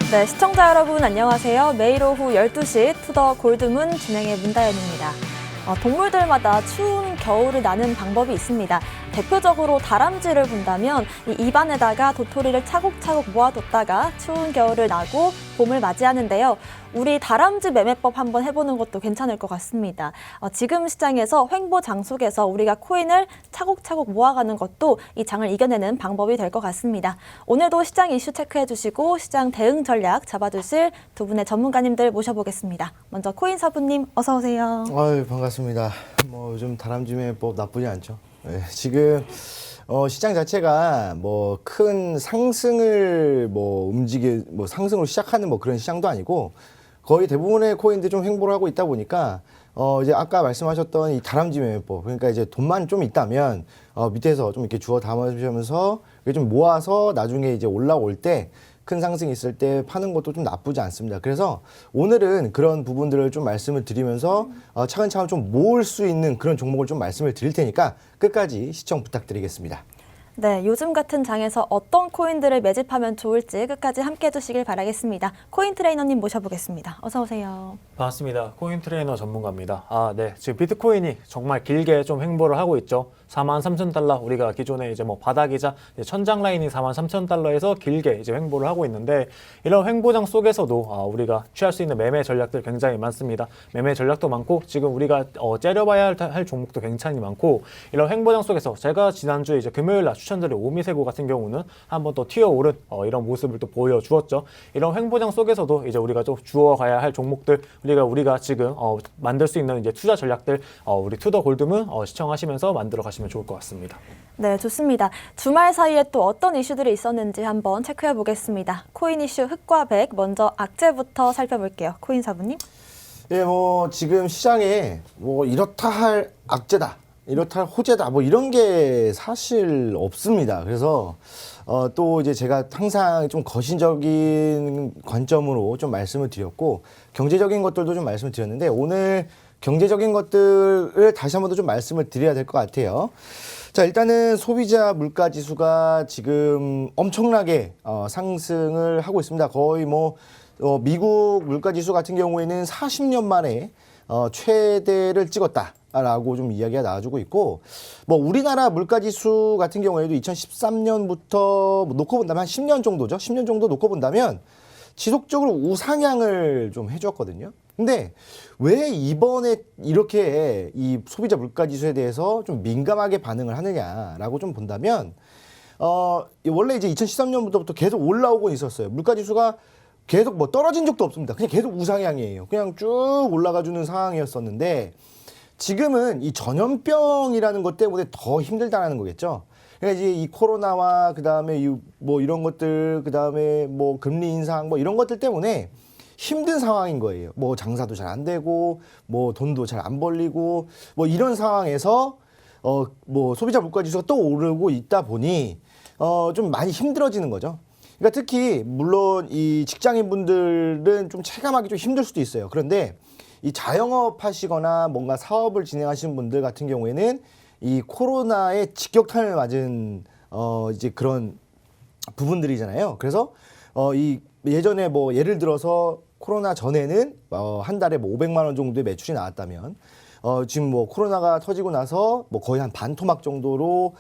네, 시청자 여러분 안녕하세요. 매일 오후 12시 투더 골드문 진행의 문다연입니다. 동물들마다 추운 겨울을 나는 방법이 있습니다. 대표적으로 다람쥐를 본다면 이 입안에다가 도토리를 차곡차곡 모아뒀다가 추운 겨울을 나고 봄을 맞이하는데요. 우리 다람쥐 매매법 한번 해보는 것도 괜찮을 것 같습니다. 지금 시장에서 횡보장 속에서 우리가 코인을 차곡차곡 모아가는 것도 이 장을 이겨내는 방법이 될 것 같습니다. 오늘도 시장 이슈 체크해주시고 시장 대응 전략 잡아주실 두 분의 전문가님들 모셔보겠습니다. 먼저 코인사부님 어서 오세요. 아유, 반갑습니다. 뭐 요즘 다람쥐 매매법 나쁘지 않죠. 네, 지금 시장 자체가 뭐 큰 상승을 상승으로 시작하는 뭐 그런 시장도 아니고 거의 대부분의 코인들이 좀 횡보를 하고 있다 보니까 이제 아까 말씀하셨던 이 다람쥐 매매법, 그러니까 이제 돈만 좀 있다면 밑에서 좀 이렇게 주워 담아주시면서 좀 모아서 나중에 이제 올라올 때 큰 상승이 있을 때 파는 것도 좀 나쁘지 않습니다. 그래서 오늘은 그런 부분들을 좀 말씀을 드리면서 차근차근 좀 모을 수 있는 그런 종목을 좀 말씀을 드릴 테니까 끝까지 시청 부탁드리겠습니다. 네, 요즘 같은 장에서 어떤 코인들을 매집하면 좋을지 끝까지 함께 해주시길 바라겠습니다. 코인 트레이너님 모셔보겠습니다. 어서 오세요. 반갑습니다. 코인 트레이너 전문가입니다. 네, 지금 비트코인이 정말 길게 좀 횡보를 하고 있죠. 43,000달러, 우리가 기존에 이제 뭐 바닥이자 천장 라인이 43,000달러에서 길게 이제 횡보를 하고 있는데, 이런 횡보장 속에서도 우리가 취할 수 있는 매매 전략들 굉장히 많습니다. 매매 전략도 많고, 지금 우리가 째려봐야 할 종목도 굉장히 많고, 이런 횡보장 속에서 제가 지난주에 이제 금요일날 추천드린 오미세고 같은 경우는 한번 또 튀어오른 이런 모습을 또 보여주었죠. 이런 횡보장 속에서도 이제 우리가 좀 주어가야 할 종목들, 우리가 지금 만들 수 있는 이제 투자 전략들, 우리 투더 골드문 시청하시면서 만들어 가시면 좋을 것 같습니다. 네, 좋습니다. 주말 사이에 또 어떤 이슈들이 있었는지 한번 체크해 보겠습니다. 코인 이슈 흑과 백, 먼저 악재부터 살펴볼게요. 코인사부님. 예, 뭐 지금 시장에 뭐 이렇다 할 악재다, 이렇다 할 호재다, 뭐 이런 게 사실 없습니다. 그래서 또 이제 제가 항상 좀 거신적인 관점으로 좀 말씀을 드렸고 경제적인 것들도 좀 말씀을 드렸는데 오늘 경제적인 것들을 다시 한 번 더 좀 말씀을 드려야 될 것 같아요. 자, 일단은 소비자 물가 지수가 지금 엄청나게 상승을 하고 있습니다. 거의 미국 물가 지수 같은 경우에는 40년 만에 최대를 찍었다라고 좀 이야기가 나와주고 있고, 뭐 우리나라 물가 지수 같은 경우에도 2013년부터 놓고 본다면 한 10년 정도죠. 10년 정도 놓고 본다면 지속적으로 우상향을 좀 해줬거든요. 근데 왜 이번에 이렇게 이 소비자 물가 지수에 대해서 좀 민감하게 반응을 하느냐라고 좀 본다면 원래 이제 2013년부터 계속 올라오고 있었어요. 물가 지수가 계속 뭐 떨어진 적도 없습니다. 그냥 계속 우상향이에요. 그냥 쭉 올라가주는 상황이었었는데 지금은 이 전염병이라는 것 때문에 더 힘들다라는 거겠죠. 그러니까 이제 이 코로나와 그다음에 뭐 이런 것들, 그다음에 뭐 금리 인상 뭐 이런 것들 때문에 힘든 상황인 거예요. 뭐 장사도 잘 안 되고 뭐 돈도 잘 안 벌리고 뭐 이런 상황에서 뭐 소비자 물가 지수가 또 오르고 있다 보니 좀 많이 힘들어지는 거죠. 그러니까 특히 물론 이 직장인분들은 좀 체감하기 좀 힘들 수도 있어요. 그런데 이 자영업 하시거나 뭔가 사업을 진행하시는 분들 같은 경우에는 이 코로나에 직격탄을 맞은 이제 그런 부분들이잖아요. 그래서 이 예전에 뭐 예를 들어서 코로나 전에는 한 달에 뭐 500만 원 정도의 매출이 나왔다면 지금 뭐 코로나가 터지고 나서 뭐 거의 한 반토막 정도로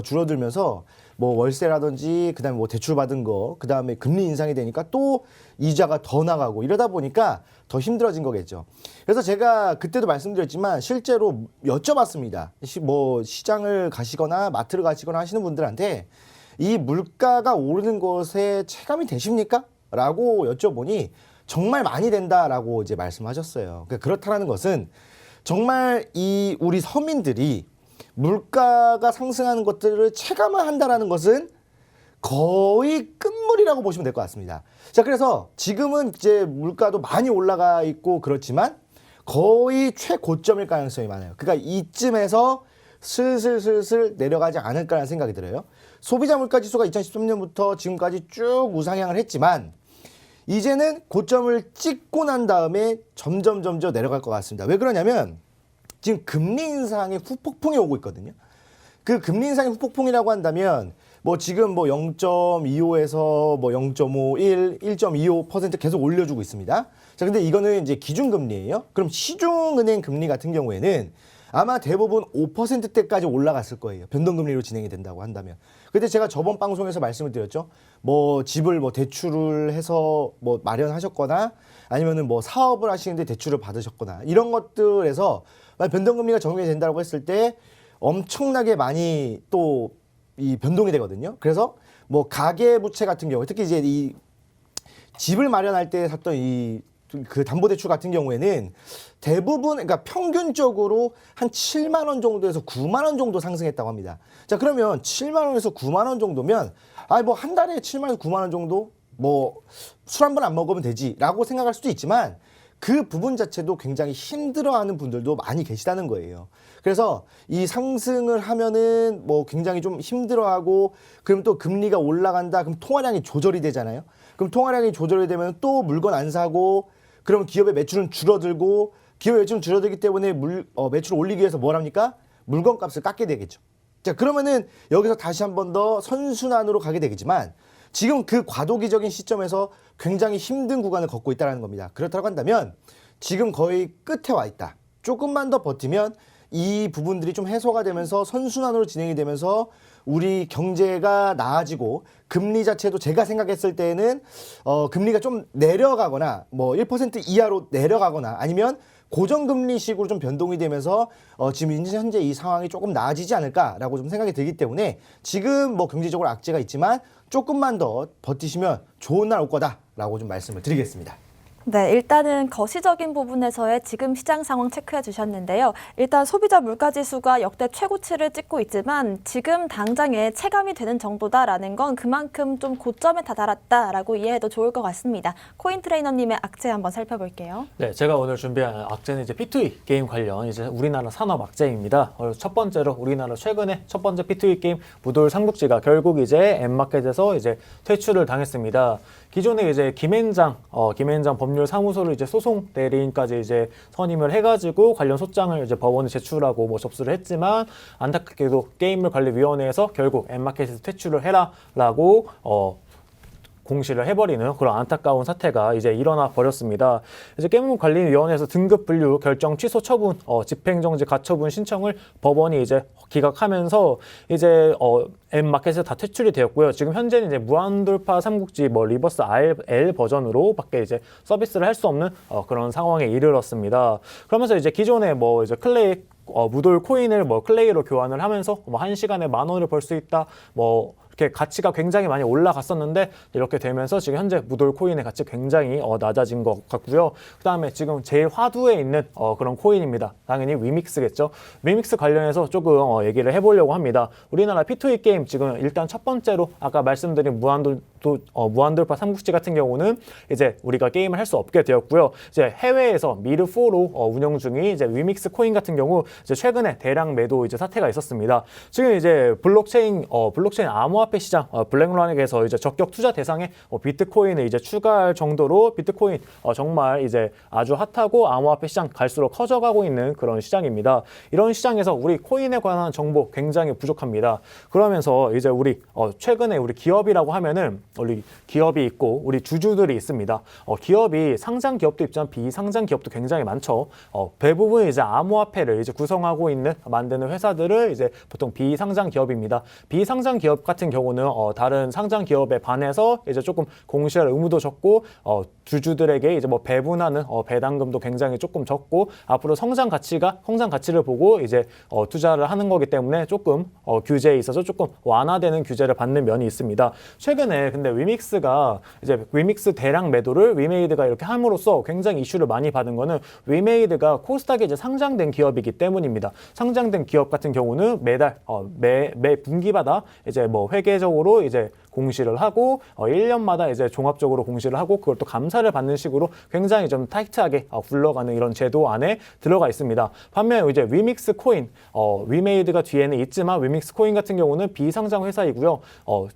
줄어들면서 뭐 월세라든지 그다음에 뭐 대출 받은 거, 그다음에 금리 인상이 되니까 또 이자가 더 나가고 이러다 보니까 더 힘들어진 거겠죠. 그래서 제가 그때도 말씀드렸지만 실제로 여쭤봤습니다. 뭐 시장을 가시거나 마트를 가시거나 하시는 분들한테 이 물가가 오르는 것에 체감이 되십니까? 라고 여쭤보니 정말 많이 된다라고 이제 말씀하셨어요. 그러니까 그렇다라는 것은 정말 이 우리 서민들이 물가가 상승하는 것들을 체감을 한다라는 것은 거의 끝물이라고 보시면 될 것 같습니다. 자, 그래서 지금은 이제 물가도 많이 올라가 있고 그렇지만 거의 최고점일 가능성이 많아요. 그러니까 이쯤에서 슬슬 내려가지 않을까라는 생각이 들어요. 소비자 물가 지수가 2013년부터 지금까지 쭉 우상향을 했지만 이제는 고점을 찍고 난 다음에 점점 내려갈 것 같습니다. 왜 그러냐면 지금 금리 인상의 후폭풍이 오고 있거든요. 그 금리 인상의 후폭풍이라고 한다면 뭐 지금 뭐 0.25에서 뭐 0.51, 1.25% 계속 올려주고 있습니다. 자, 근데 이거는 이제 기준금리예요. 그럼 시중은행 금리 같은 경우에는 아마 대부분 5%대까지 올라갔을 거예요. 변동금리로 진행이 된다고 한다면. 근데 제가 저번 방송에서 말씀을 드렸죠. 뭐 집을 뭐 대출을 해서 뭐 마련하셨거나 아니면은 뭐 사업을 하시는데 대출을 받으셨거나 이런 것들에서 변동금리가 적용이 된다고 했을 때 엄청나게 많이 또 이 변동이 되거든요. 그래서 뭐 가계부채 같은 경우 특히 이제 이 집을 마련할 때 샀던 이 그 담보대출 같은 경우에는 대부분 그러니까 평균적으로 한 7만 원 정도에서 9만 원 정도 상승했다고 합니다. 자, 그러면 7만 원에서 9만 원 정도면 뭐 한 달에 7만 원에서 9만 원 정도 뭐 술 한 번 안 먹으면 되지라고 생각할 수도 있지만 그 부분 자체도 굉장히 힘들어하는 분들도 많이 계시다는 거예요. 그래서 이 상승을 하면은 뭐 굉장히 좀 힘들어하고 그럼 또 금리가 올라간다. 그럼 통화량이 조절이 되잖아요. 그럼 통화량이 조절이 되면 또 물건 안 사고 그러면 기업의 매출은 줄어들고 기업의 매출은 줄어들기 때문에 매출을 올리기 위해서 뭘 합니까? 물건값을 깎게 되겠죠. 자, 그러면은 여기서 다시 한 번 더 선순환으로 가게 되겠지만 지금 그 과도기적인 시점에서 굉장히 힘든 구간을 걷고 있다는 겁니다. 그렇다고 한다면 지금 거의 끝에 와 있다. 조금만 더 버티면 이 부분들이 좀 해소가 되면서 선순환으로 진행이 되면서 우리 경제가 나아지고 금리 자체도 제가 생각했을 때는 금리가 좀 내려가거나 뭐 1% 이하로 내려가거나 아니면 고정금리식으로 좀 변동이 되면서 지금 현재 이 상황이 조금 나아지지 않을까라고 좀 생각이 들기 때문에 지금 뭐 경제적으로 악재가 있지만 조금만 더 버티시면 좋은 날 올 거다라고 좀 말씀을 드리겠습니다. 네, 일단은 거시적인 부분에서의 지금 시장 상황 체크해 주셨는데요. 일단 소비자 물가지수가 역대 최고치를 찍고 있지만 지금 당장에 체감이 되는 정도다라는 건 그만큼 좀 고점에 다다랐다라고 이해해도 좋을 것 같습니다. 코인 트레이너님의 악재 한번 살펴볼게요. 네, 제가 오늘 준비한 악재는 이제 P2E 게임 관련 이제 우리나라 산업 악재입니다. 첫 번째로 우리나라 최근에 첫 번째 P2E 게임 무돌 삼국지가 결국 이제 엠마켓에서 이제 퇴출을 당했습니다. 기존에 이제 김앤장 법률사무소를 이제 소송 대리인까지 이제 선임을 해가지고 관련 소장을 이제 법원에 제출하고 뭐 접수를 했지만 안타깝게도 게임물관리위원회에서 결국 엠마켓에서 퇴출을 해라라고 공시를 해버리는 그런 안타까운 사태가 이제 일어나 버렸습니다. 이제 게임관리위원회에서 등급 분류 결정 취소 처분, 집행정지 가처분 신청을 법원이 이제 기각하면서 이제 엠마켓에서 다 퇴출이 되었고요. 지금 현재는 이제 무한돌파 삼국지 뭐 리버스 L 버전으로밖에 이제 서비스를 할 수 없는 그런 상황에 이르렀습니다. 그러면서 이제 기존에 뭐 이제 클레이 무돌 코인을 뭐 클레이로 교환을 하면서 뭐 1시간에 10,000원을 벌 수 있다. 뭐 이렇게 가치가 굉장히 많이 올라갔었는데 이렇게 되면서 지금 현재 무돌 코인의 가치 굉장히 낮아진 것 같고요. 그다음에 지금 제일 화두에 있는 그런 코인입니다. 당연히 위믹스겠죠. 위믹스 관련해서 조금 얘기를 해보려고 합니다. 우리나라 P2E 게임 지금 일단 첫 번째로 아까 말씀드린 무한돌파 삼국지 같은 경우는 이제 우리가 게임을 할 수 없게 되었고요. 이제 해외에서 미르4로 운영 중인 이제 위믹스 코인 같은 경우 이제 최근에 대량 매도 이제 사태가 있었습니다. 지금 이제 블록체인 암호화폐 시장 블랙런에게서 이제 적격 투자 대상에 비트코인을 이제 추가할 정도로 비트코인 정말 이제 아주 핫하고 암호화폐 시장 갈수록 커져가고 있는 그런 시장입니다. 이런 시장에서 우리 코인에 관한 정보 굉장히 부족합니다. 그러면서 이제 우리 최근에 우리 기업이라고 하면은 우리 기업이 있고 우리 주주들이 있습니다. 기업이 상장 기업도 있지만 비상장 기업도 굉장히 많죠. 대부분 이제 암호화폐를 이제 구성하고 있는 만드는 회사들을 이제 보통 비상장 기업입니다. 비상장 기업 같은 경우는 다른 상장 기업에 반해서 이제 조금 공시할 의무도 적고 주주들에게 이제 뭐 배분하는 배당금도 굉장히 조금 적고 앞으로 성장 가치를 보고 이제 투자를 하는 거기 때문에 조금 규제에 있어서 조금 완화되는 규제를 받는 면이 있습니다. 최근에 근데 위믹스가 이제 위믹스 대량 매도를 위메이드가 이렇게 함으로써 굉장히 이슈를 많이 받은 거는 위메이드가 코스닥에 이제 상장된 기업이기 때문입니다. 상장된 기업 같은 경우는 매달 매 분기마다 이제 뭐 회계적으로 이제 공시를 하고 1년마다 이제 종합적으로 공시를 하고 그걸 또 감사를 받는 식으로 굉장히 좀 타이트하게 굴러가는 이런 제도 안에 들어가 있습니다. 반면 이제 위믹스 코인, 위메이드가 뒤에는 있지만 위믹스 코인 같은 경우는 비상장 회사이고요.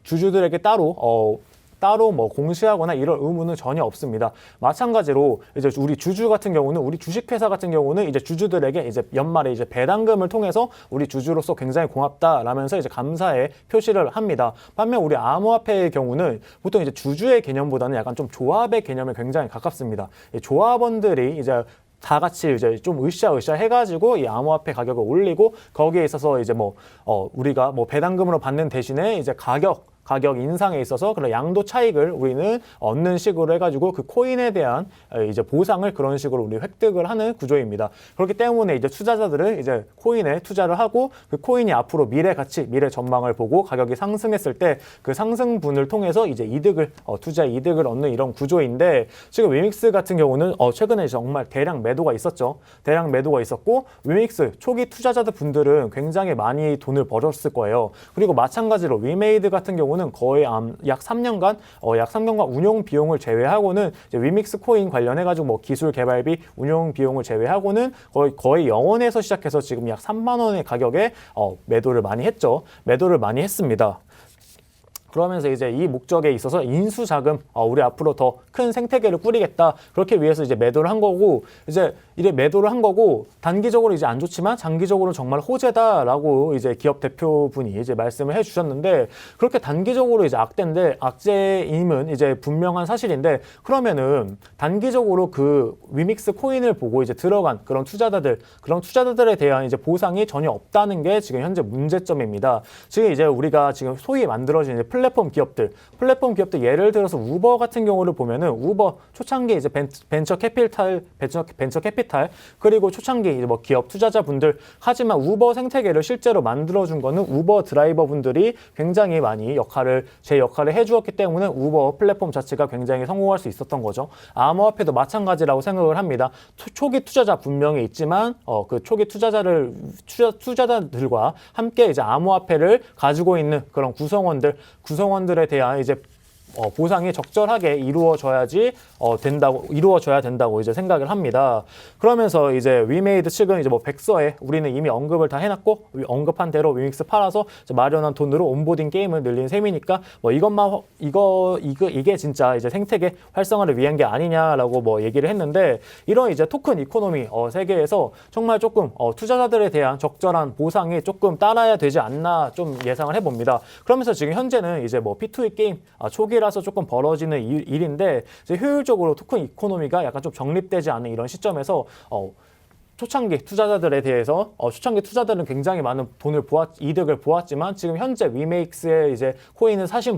주주들에게 따로 따로 뭐 공시하거나 이럴 의무는 전혀 없습니다. 마찬가지로 이제 우리 주주 같은 경우는 우리 주식회사 같은 경우는 이제 주주들에게 이제 연말에 이제 배당금을 통해서 우리 주주로서 굉장히 고맙다라면서 이제 감사의 표시를 합니다. 반면 우리 암호화폐의 경우는 보통 이제 주주의 개념보다는 약간 좀 조합의 개념에 굉장히 가깝습니다. 이 조합원들이 이제 다 같이 이제 좀 으쌰으쌰 해가지고 이 암호화폐 가격을 올리고 거기에 있어서 이제 우리가 배당금으로 받는 대신에 이제 가격 인상에 있어서 그런 양도 차익을 우리는 얻는 식으로 해가지고 그 코인에 대한 이제 보상을 그런 식으로 우리 획득을 하는 구조입니다. 그렇기 때문에 이제 투자자들은 이제 코인에 투자를 하고 그 코인이 앞으로 미래 가치, 미래 전망을 보고 가격이 상승했을 때 그 상승분을 통해서 이제 투자 이득을 얻는 이런 구조인데 지금 위믹스 같은 경우는 최근에 정말 대량 매도가 있었죠. 대량 매도가 있었고 위믹스 초기 투자자들 분들은 굉장히 많이 돈을 벌었을 거예요. 그리고 마찬가지로 위메이드 같은 경우는 거의 약 3년간 운용 비용을 제외하고는 이제 위믹스 코인 관련해가지고 기술 개발비, 운용 비용을 제외하고는 거의 0원에서 시작해서 지금 약 3만 원의 가격에 매도를 많이 했죠. 매도를 많이 했습니다. 그러면서 이제 이 목적에 있어서 인수 자금, 우리 앞으로 더 큰 생태계를 꾸리겠다. 그렇게 위해서 이제 매도를 한 거고, 이제 이래 매도를 한 거고, 단기적으로 이제 안 좋지만 장기적으로 정말 호재다라고 이제 기업 대표분이 이제 말씀을 해 주셨는데, 그렇게 단기적으로 이제 악재임은 이제 분명한 사실인데, 그러면은 단기적으로 그 위믹스 코인을 보고 이제 들어간 그런 투자자들에 대한 이제 보상이 전혀 없다는 게 지금 현재 문제점입니다. 지금 이제 우리가 지금 소위 만들어진 이제 플랫폼 기업들 예를 들어서 우버 같은 경우를 보면은 우버 초창기 이제 벤처 캐피탈 그리고 초창기 이제 기업 투자자분들 하지만 우버 생태계를 실제로 만들어준 거는 우버 드라이버 분들이 굉장히 많이 제 역할을 해주었기 때문에 우버 플랫폼 자체가 굉장히 성공할 수 있었던 거죠. 암호화폐도 마찬가지라고 생각을 합니다. 초기 투자자 분명히 있지만 그 초기 투자자들과 함께 이제 암호화폐를 가지고 있는 그런 구성원들에 대한 이제 보상이 적절하게 이루어져야 된다고 이제 생각을 합니다. 그러면서 이제 위메이드 측은 이제 백서에 우리는 이미 언급을 다 해놨고 언급한 대로 위믹스 팔아서 마련한 돈으로 온보딩 게임을 늘린 셈이니까 이게 진짜 이제 생태계 활성화를 위한 게 아니냐라고 얘기를 했는데 이런 이제 토큰 이코노미 세계에서 정말 조금 투자자들에 대한 적절한 보상이 조금 따라야 되지 않나 좀 예상을 해봅니다. 그러면서 지금 현재는 이제 P2E 게임 초기라서 조금 벌어지는 일인데 이제 효율적으로 토큰 이코노미가 약간 좀 정립되지 않은 이런 시점에서 초창기 투자자들에 대해서 초창기 투자들은 굉장히 많은 이득을 보았지만 지금 현재 위메이크스의 이제 코인을 사신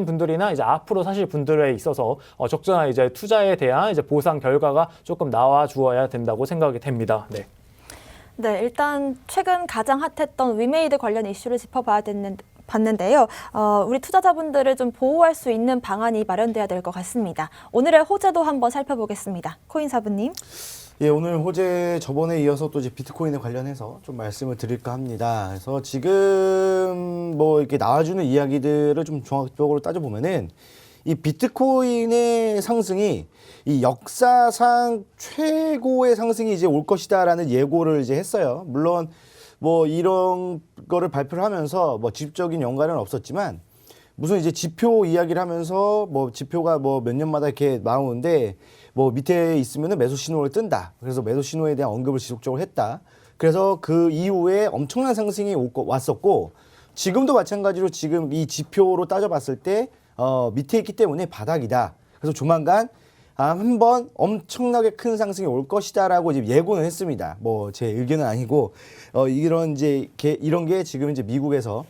분들이나 이제 앞으로 사실 분들에 있어서 적절한 이제 투자에 대한 이제 보상 결과가 조금 나와 주어야 된다고 생각이 됩니다. 네. 네, 일단 최근 가장 핫했던 위메이드 관련 이슈를 봤는데요. 우리 투자자분들을 좀 보호할 수 있는 방안이 마련돼야 될 것 같습니다. 오늘의 호재도 한번 살펴보겠습니다. 코인사부님. 예, 오늘 호재 저번에 이어서 또 이제 비트코인에 관련해서 좀 말씀을 드릴까 합니다. 그래서 지금 이렇게 나와주는 이야기들을 좀 종합적으로 따져보면은 이 비트코인의 상승이 이 역사상 최고의 상승이 이제 올 것이다라는 예고를 이제 했어요. 물론 이런 거를 발표를 하면서 직접적인 연관은 없었지만 무슨 이제 지표 이야기를 하면서 지표가 몇 년마다 이렇게 나오는데 밑에 있으면은 매수 신호를 뜬다. 그래서 매수 신호에 대한 언급을 지속적으로 했다. 그래서 그 이후에 엄청난 상승이 왔었고 지금도 마찬가지로 지금 이 지표로 따져봤을 때 밑에 있기 때문에 바닥이다. 그래서 조만간 한번 엄청나게 큰 상승이 올 것이다라고 이제 예고는 했습니다. 제 의견은 아니고 이런 게 지금 이제 미국에서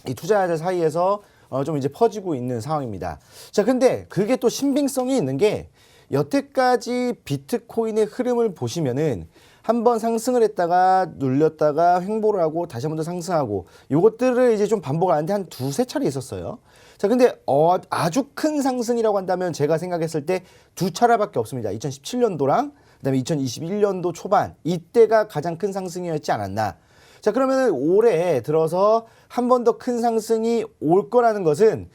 이 투자자들 사이에서 좀 이제 퍼지고 있는 상황입니다. 자, 근데 그게 또 신빙성이 있는 게 여태까지 비트코인의 흐름을 보시면은 한번 상승을 했다가 눌렸다가 횡보를 하고 다시 한번 더 상승하고 요것들을 이제 좀 반복을 하는데 한 두세 차례 있었어요. 자, 근데 아주 큰 상승이라고 한다면 제가 생각했을 때 두 차례밖에 없습니다. 2017년도랑 그다음에 2021년도 초반 이때가 가장 큰 상승이었지 않았나. 자, 그러면 올해 들어서 한 번 더 큰 상승이 올 거라는 것은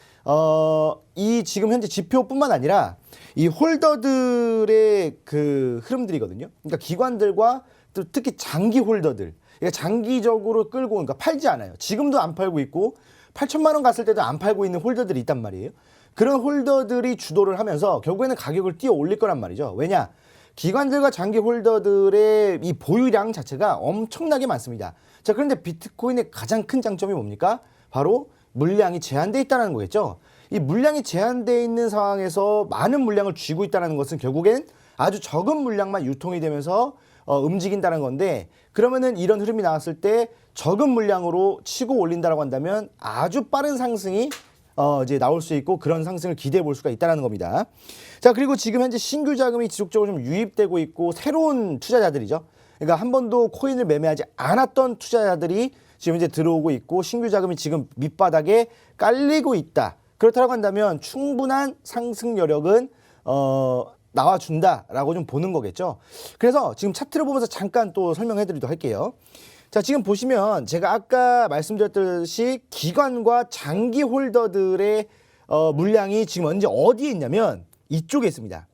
이 지금 현재 지표뿐만 아니라 이 홀더들의 그 흐름들이거든요. 그러니까 기관들과 또 특히 장기 홀더들, 그러니까 장기적으로 끌고, 그러니까 팔지 않아요. 지금도 안 팔고 있고 8천만 원 갔을 때도 안 팔고 있는 홀더들이 있단 말이에요. 그런 홀더들이 주도를 하면서 결국에는 가격을 띄어 올릴 거란 말이죠. 왜냐? 기관들과 장기 홀더들의 이 보유량 자체가 엄청나게 많습니다. 자, 그런데 비트코인의 가장 큰 장점이 뭡니까? 바로 물량이 제한되어 있다는 거겠죠. 이 물량이 제한되어 있는 상황에서 많은 물량을 쥐고 있다는 것은 결국엔 아주 적은 물량만 유통이 되면서 움직인다는 건데, 그러면은 이런 흐름이 나왔을 때 적은 물량으로 치고 올린다라고 한다면 아주 빠른 상승이 이제 나올 수 있고 그런 상승을 기대해 볼 수가 있다는 겁니다. 자, 그리고 지금 현재 신규 자금이 지속적으로 좀 유입되고 있고 새로운 투자자들이죠. 그러니까 한 번도 코인을 매매하지 않았던 투자자들이 지금 이제 들어오고 있고 신규 자금이 지금 밑바닥에 깔리고 있다. 그렇다고 한다면 충분한 상승 여력은 나와준다라고 좀 보는 거겠죠. 그래서 지금 차트를 보면서 잠깐 또 설명해 드리도록 할게요. 자, 지금 보시면 제가 아까 말씀드렸듯이 기관과 장기 홀더들의 물량이 지금 언제 어디에 있냐면 이쪽에 있습니다.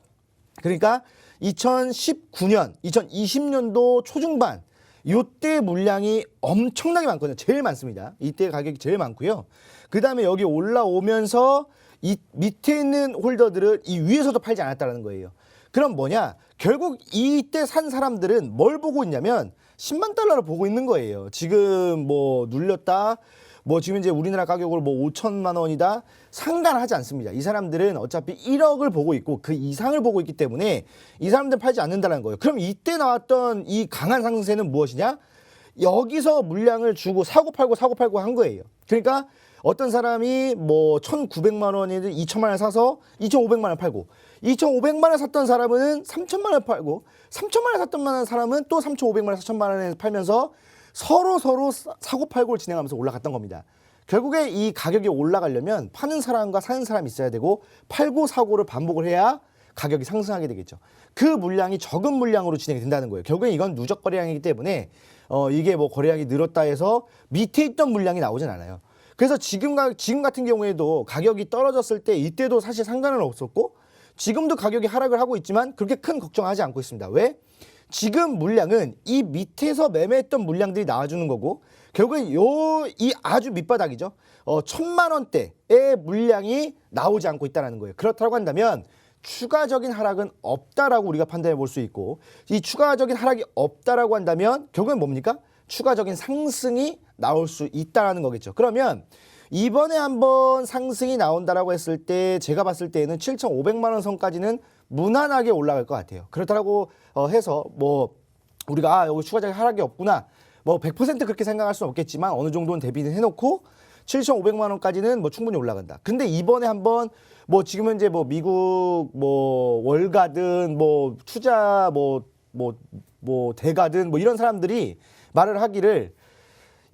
그러니까 2019년, 2020년도 초중반 이때 물량이 엄청나게 많거든요. 제일 많습니다. 이때 가격이 제일 많고요. 그 다음에 여기 올라오면서 이 밑에 있는 홀더들은 이 위에서도 팔지 않았다는 거예요. 그럼 뭐냐? 결국 이때 산 사람들은 뭘 보고 있냐면 10만 달러를 보고 있는 거예요. 지금 뭐 눌렸다, 뭐 지금 이제 우리나라 가격으로 뭐 5천만 원이다, 상관하지 않습니다. 이 사람들은 어차피 1억을 보고 있고 그 이상을 보고 있기 때문에 이 사람들은 팔지 않는다는 거예요. 그럼 이때 나왔던 이 강한 상승세는 무엇이냐? 여기서 물량을 주고 사고 팔고 한 거예요. 그러니까 어떤 사람이 뭐 1,900만 원이든 2천만 원 사서 2,500만 원 팔고, 2,500만 원 샀던 사람은 3천만 원 팔고, 3천만 원 샀던 사람은 또 3,500만 원, 4천만 원에 팔면서 서로 사고 팔고를 진행하면서 올라갔던 겁니다. 결국에 이 가격이 올라가려면 파는 사람과 사는 사람이 있어야 되고 팔고 사고를 반복을 해야 가격이 상승하게 되겠죠. 그 물량이 적은 물량으로 진행이 된다는 거예요. 결국엔 이건 누적 거래량이기 때문에 이게 뭐 거래량이 늘었다 해서 밑에 있던 물량이 나오진 않아요. 그래서 지금 같은 경우에도 가격이 떨어졌을 때 이때도 사실 상관은 없었고 지금도 가격이 하락을 하고 있지만 그렇게 큰 걱정하지 않고 있습니다. 왜? 지금 물량은 이 밑에서 매매했던 물량들이 나와주는 거고 결국엔 이 아주 밑바닥이죠. 1,000만 원대의 물량이 나오지 않고 있다는 거예요. 그렇다고 한다면 추가적인 하락은 없다라고 우리가 판단해 볼 수 있고, 이 추가적인 하락이 없다라고 한다면 결국엔 뭡니까? 추가적인 상승이 나올 수 있다는 거겠죠. 그러면 이번에 한번 상승이 나온다라고 했을 때 제가 봤을 때는 7,500만 원 선까지는 무난하게 올라갈 것 같아요. 그렇다고 해서 뭐 우리가 여기 추가적인 하락이 없구나, 뭐 100% 그렇게 생각할 수는 없겠지만 어느 정도는 대비는 해놓고 7,500만 원까지는 뭐 충분히 올라간다. 근데 이번에 한번 뭐 지금 현재 뭐 미국 뭐 월가든 뭐 투자 뭐 대가든 뭐 이런 사람들이 말을 하기를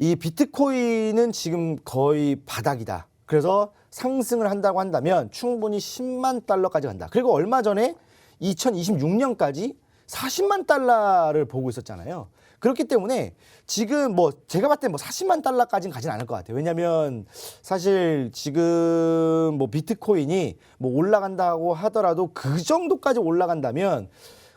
이 비트코인은 지금 거의 바닥이다. 그래서 상승을 한다고 한다면 충분히 10만 달러까지 간다. 그리고 얼마 전에 2026년까지 40만 달러를 보고 있었잖아요. 그렇기 때문에 지금 뭐 제가 봤을 때 뭐 40만 달러까지는 가진 않을 것 같아요. 왜냐하면 사실 지금 뭐 비트코인이 뭐 올라간다고 하더라도 그 정도까지 올라간다면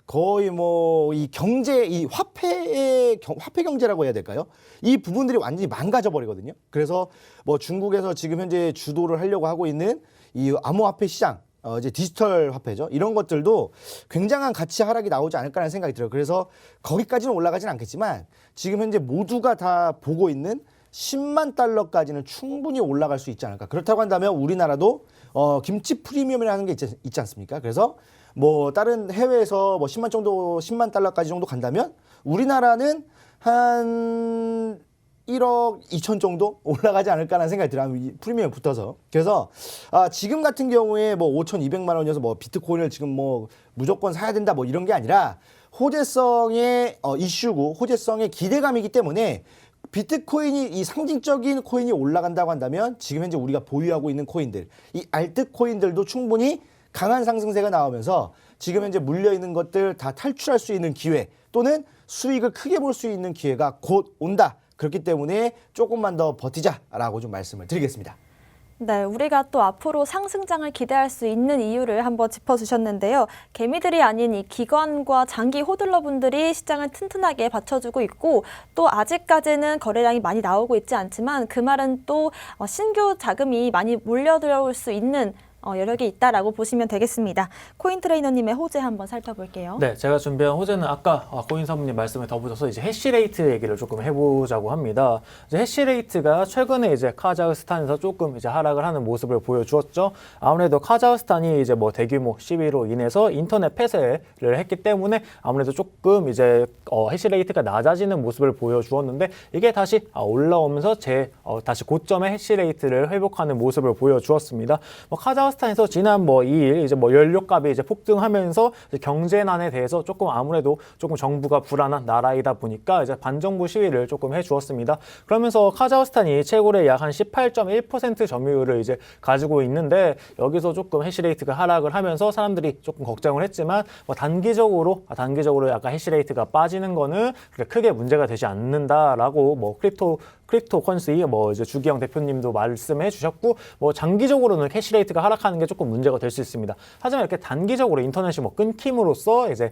거의 뭐 이 경제, 이 화폐 경제라고 해야 될까요? 이 부분들이 완전히 망가져 버리거든요. 그래서 뭐 중국에서 지금 현재 주도를 하려고 하고 있는 이 암호화폐 시장, 이제 디지털 화폐죠. 이런 것들도 굉장한 가치 하락이 나오지 않을까라는 생각이 들어요. 그래서 거기까지는 올라가진 않겠지만 지금 현재 모두가 다 보고 있는 10만 달러까지는 충분히 올라갈 수 있지 않을까. 그렇다고 한다면 우리나라도 김치 프리미엄이라는 게 있지 않습니까? 그래서 뭐 다른 해외에서 뭐 10만 달러까지 정도 간다면 우리나라는 한 1억 2천 정도 올라가지 않을까라는 생각이 들어요. 프리미엄 붙어서. 그래서 지금 같은 경우에 뭐 5,200만 원이어서 뭐 비트코인을 지금 뭐 무조건 사야 된다 뭐 이런 게 아니라 호재성의 이슈고 호재성의 기대감이기 때문에 비트코인이 이 상징적인 코인이 올라간다고 한다면 지금 현재 우리가 보유하고 있는 코인들, 이 알트 코인들도 충분히 강한 상승세가 나오면서 지금 현재 물려있는 것들 다 탈출할 수 있는 기회 또는 수익을 크게 볼 수 있는 기회가 곧 온다. 그렇기 때문에 조금만 더 버티자라고 좀 말씀을 드리겠습니다. 네, 우리가 또 앞으로 상승장을 기대할 수 있는 이유를 한번 짚어주셨는데요. 개미들이 아닌 이 기관과 장기 호들러분들이 시장을 튼튼하게 받쳐주고 있고 또 아직까지는 거래량이 많이 나오고 있지 않지만 그 말은 또 신규 자금이 많이 몰려 들어올 수 있는 여력이 있다라고 보시면 되겠습니다. 코인 트레이너님의 호재 한번 살펴볼게요. 네, 제가 준비한 호재는 아까 코인 사모님 말씀에 덧붙여서 이제 해시레이트 얘기를 조금 해보자고 합니다. 이제 해시레이트가 최근에 이제 카자흐스탄에서 조금 이제 하락을 하는 모습을 보여주었죠. 아무래도 카자흐스탄이 이제 뭐 대규모 시위로 인해서 인터넷 폐쇄를 했기 때문에 아무래도 조금 이제 해시레이트가 낮아지는 모습을 보여주었는데 이게 다시 올라오면서 다시 고점의 해시레이트를 회복하는 모습을 보여주었습니다. 뭐 카자흐스탄에서 지난 2일 이제 연료값이 이제 폭등하면서 이제 경제난에 대해서 조금 아무래도 조금 정부가 불안한 나라이다 보니까 이제 반정부 시위를 조금 해주었습니다. 그러면서 카자흐스탄이 최고의 약 한 18.1% 점유율을 이제 가지고 있는데 여기서 조금 해시레이트가 하락을 하면서 사람들이 조금 걱정을 했지만 단기적으로 약간 해시레이트가 빠지는 거는 크게 문제가 되지 않는다라고 크립토컨스이 이제 주기영 대표님도 말씀해 주셨고 장기적으로는 해시레이트가 하락하는 게 조금 문제가 될 수 있습니다. 하지만 이렇게 단기적으로 인터넷이 끊김으로써 이제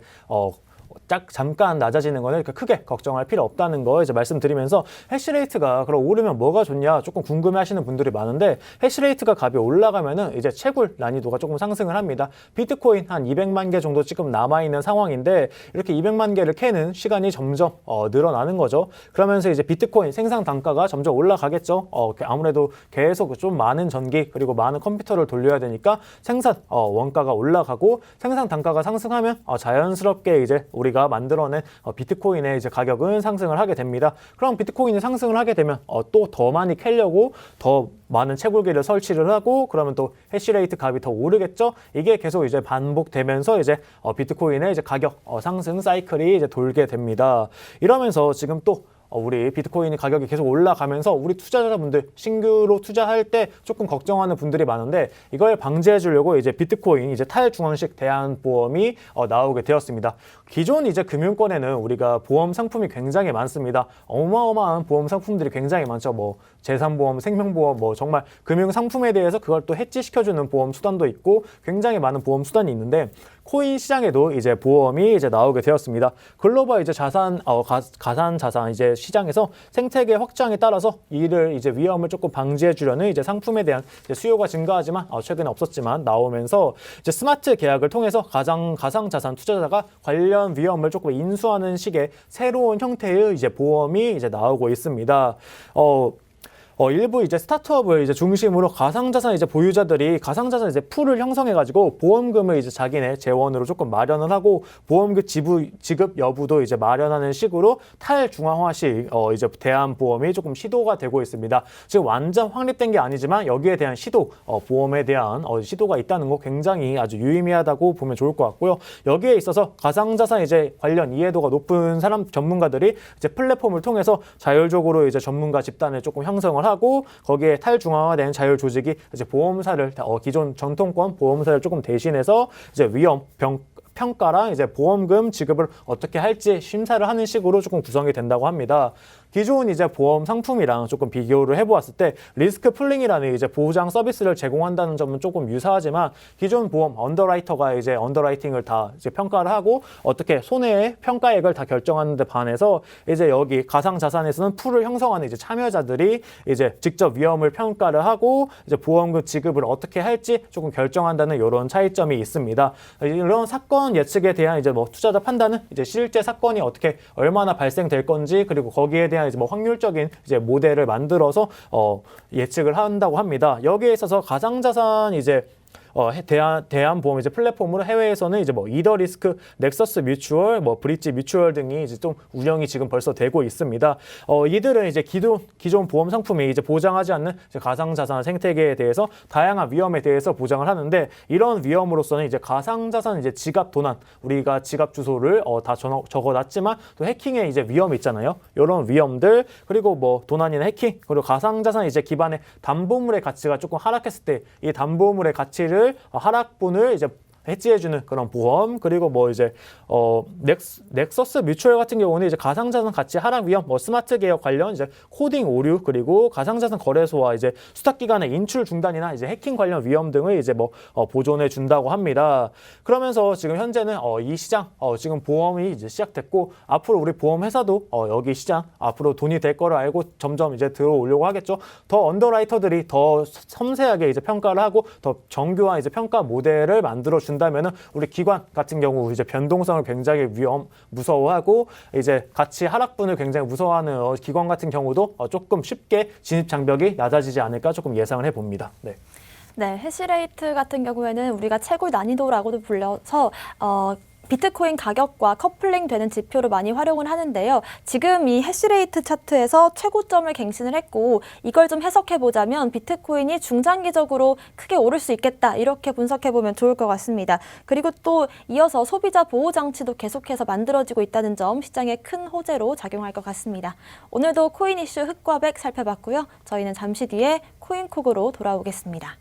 잠깐 낮아지는 거는 크게 걱정할 필요 없다는 거 이제 말씀드리면서 해시레이트가 그럼 오르면 뭐가 좋냐 조금 궁금해하시는 분들이 많은데 해시레이트가 값이 올라가면은 이제 채굴 난이도가 조금 상승을 합니다. 비트코인 한 200만 개 정도 지금 남아 있는 상황인데 이렇게 200만 개를 캐는 시간이 점점 늘어나는 거죠. 그러면서 이제 비트코인 생산 단가가 점점 올라가겠죠. 아무래도 계속 좀 많은 전기 그리고 많은 컴퓨터를 돌려야 되니까 생산 원가가 올라가고 생산 단가가 상승하면 자연스럽게 이제 우리가 만들어낸 비트코인의 이제 가격은 상승을 하게 됩니다. 그럼 비트코인이 상승을 하게 되면 또 더 많이 캐려고 더 많은 채굴기를 설치를 하고 그러면 또 해시레이트 값이 더 오르겠죠. 이게 계속 이제 반복되면서 이제 비트코인의 이제 가격 상승 사이클이 이제 돌게 됩니다. 이러면서 지금 또 우리 비트코인 가격이 계속 올라가면서 우리 투자자분들 신규로 투자할 때 조금 걱정하는 분들이 많은데 이걸 방지해 주려고 이제 비트코인 이제 탈중앙식 대안보험이 나오게 되었습니다. 기존 이제 금융권에는 우리가 보험 상품이 굉장히 많습니다. 어마어마한 보험 상품들이 굉장히 많죠. 재산보험, 생명보험, 정말 금융 상품에 대해서 그걸 또 해지시켜주는 보험 수단도 있고 굉장히 많은 보험 수단이 있는데 코인 시장에도 이제 보험이 이제 나오게 되었습니다. 글로벌 이제 가상 자산 이제 시장에서 생태계 확장에 따라서 이를 이제 위험을 조금 방지해 주려는 이제 상품에 대한 이제 수요가 증가하지만 최근에 없었지만 나오면서 이제 스마트 계약을 통해서 가상 자산 투자자가 관련 위험을 조금 인수하는 식의 새로운 형태의 이제 보험이 이제 나오고 있습니다. 일부 이제 스타트업을 이제 중심으로 가상자산 이제 보유자들이 가상자산 이제 풀을 형성해가지고 보험금을 이제 자기네 재원으로 조금 마련을 하고 보험금 지급 여부도 이제 마련하는 식으로 탈중앙화식 이제 대안보험이 조금 시도가 되고 있습니다. 지금 완전 확립된 게 아니지만 여기에 대한 시도, 보험에 대한 시도가 있다는 거 굉장히 아주 유의미하다고 보면 좋을 것 같고요. 여기에 있어서 가상자산 이제 관련 이해도가 높은 전문가들이 이제 플랫폼을 통해서 자율적으로 이제 전문가 집단을 조금 형성을 하고 거기에 탈중앙화된 자율 조직이 이제 보험사를 기존 정통권 보험사를 조금 대신해서 이제 위험 평가랑 이제 보험금 지급을 어떻게 할지 심사를 하는 식으로 조금 구성이 된다고 합니다. 기존 이제 보험 상품이랑 조금 비교를 해보았을 때 리스크 풀링이라는 이제 보장 서비스를 제공한다는 점은 조금 유사하지만 기존 보험 언더라이터가 이제 언더라이팅을 다 이제 평가를 하고 어떻게 손해의 평가액을 다 결정하는 데 반해서 이제 여기 가상 자산에서는 풀을 형성하는 이제 참여자들이 이제 직접 위험을 평가를 하고 이제 보험금 지급을 어떻게 할지 조금 결정한다는 이런 차이점이 있습니다. 이런 사건 예측에 대한 이제 투자자 판단은 이제 실제 사건이 어떻게 얼마나 발생될 건지 그리고 거기에 대한 이제 확률적인 이제 모델을 만들어서 예측을 한다고 합니다. 여기에 있어서 가상자산 이제 대한보험 이제 플랫폼으로 해외에서는 이제 이더리스크, 넥서스 뮤추얼, 브릿지 뮤추얼 등이 이제 좀 운영이 지금 벌써 되고 있습니다. 이들은 이제 기존 보험 상품이 이제 보장하지 않는 이제 가상자산 생태계에 대해서 다양한 위험에 대해서 보장을 하는데 이런 위험으로서는 이제 가상자산 이제 지갑 도난, 우리가 지갑 주소를 다 적어놨지만 또 해킹의 이제 위험이 있잖아요. 이런 위험들 그리고 도난이나 해킹 그리고 가상자산 이제 기반의 담보물의 가치가 조금 하락했을 때 이 담보물의 가치를 하락분을 이제 해지해주는 그런 보험, 그리고 뭐 이제 넥서스 뮤추얼 같은 경우는 이제 가상자산 가치 하락 위험, 뭐 스마트 계약 관련 이제 코딩 오류, 그리고 가상자산 거래소와 이제 수탁기관의 인출 중단이나 이제 해킹 관련 위험 등을 이제 뭐 보존해 준다고 합니다. 그러면서 지금 현재는 이 시장 지금 보험이 이제 시작됐고, 앞으로 우리 보험 회사도 여기 시장 앞으로 돈이 될 거를 알고 점점 이제 들어오려고 하겠죠. 더 언더라이터들이 더 섬세하게 이제 평가를 하고 더 정교한 이제 평가 모델을 만들어 준다면은 우리 기관 같은 경우 이제 변동성을 굉장히 무서워하고 이제 가치 하락분을 굉장히 무서워하는 기관 같은 경우도 조금 쉽게 진입 장벽이 낮아지지 않을까 조금 예상을 해봅니다. 네. 네, 해시레이트 같은 경우에는 우리가 채굴 난이도라고도 불려서 비트코인 가격과 커플링 되는 지표로 많이 활용을 하는데요. 지금 이 해시레이트 차트에서 최고점을 갱신을 했고, 이걸 좀 해석해 보자면 비트코인이 중장기적으로 크게 오를 수 있겠다, 이렇게 분석해 보면 좋을 것 같습니다. 그리고 또 이어서 소비자 보호 장치도 계속해서 만들어지고 있다는 점, 시장에 큰 호재로 작용할 것 같습니다. 오늘도 코인 이슈 흑과 백 살펴봤고요. 저희는 잠시 뒤에 코인콕으로 돌아오겠습니다.